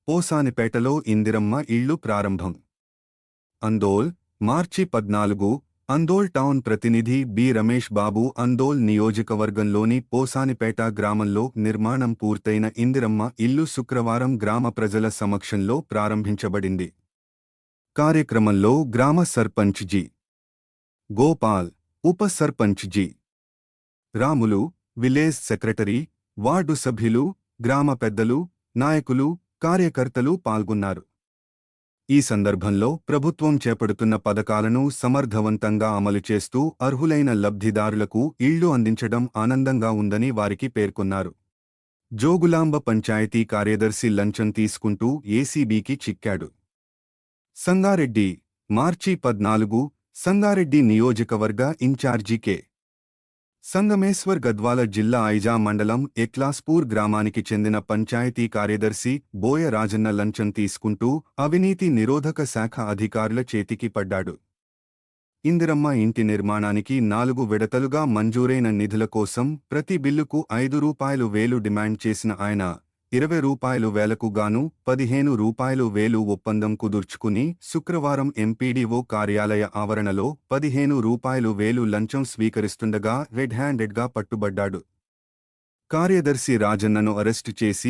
పోసానిపేటలో ఇందిరమ్మ ఇళ్లు ప్రారంభం. అందోల్, మార్చి 14. అందోల్ టౌన్ ప్రతినిధి బి. రమేష్ బాబు. అందోల్ నియోజకవర్గంలోని పోసానిపేట గ్రామంలో నిర్మాణం పూర్తయిన ఇందిరమ్మ ఇల్లు శుక్రవారం గ్రామ ప్రజల సమక్షంలో ప్రారంభించబడింది. కార్యక్రమంలో గ్రామ సర్పంచ్ జి. గోపాల్, ఉప sarpanch G. Ramulu, village secretary, ward సభ్యులు, గ్రామ పెద్దలు, నాయకులు, కార్యకర్తలు పాల్గొన్నారు. ఈ సందర్భంలో ప్రభుత్వం చేపడుతున్న పథకాలను సమర్థవంతంగా అమలు చేస్తూ అర్హులైన లబ్ధిదారులకు ఇళ్లు అందించడం ఆనందంగా ఉందని వారికి పేర్కొన్నారు. జోగులాంబ పంచాయతీ కార్యదర్శి లంచం తీసుకుంటూ ఏసీబీకి చిక్కాడు. సంగారెడ్డి, మార్చి 14. సంగారెడ్డి నియోజకవర్గ ఇన్ఛార్జి కె. సంగమేశ్వర్ గద్వాల జిల్లా ఐజా మండలం ఎక్లాస్పూర్ గ్రామానికి చెందిన పంచాయతీ కార్యదర్శి బోయ రాజన్న లంచం తీసుకుంటూ అవినీతి నిరోధక శాఖ అధికారుల చేతికి పడ్డాడు. ఇందిరమ్మ ఇంటి నిర్మాణానికి 4 విడతలుగా మంజూరైన నిధుల కోసం ప్రతి బిల్లుకు రూ. 5,000 డిమాండ్ చేసిన ఆయన రూ. 20,000కు గాను రూ. 15,000 ఒప్పందం కుదుర్చుకుని శుక్రవారం ఎంపీడీఓ కార్యాలయ ఆవరణలో రూ. 15,000 లంచం స్వీకరిస్తుండగా రెడ్ హ్యాండెడ్గా పట్టుబడ్డాడు. కార్యదర్శి రాజన్నను అరెస్టు చేసి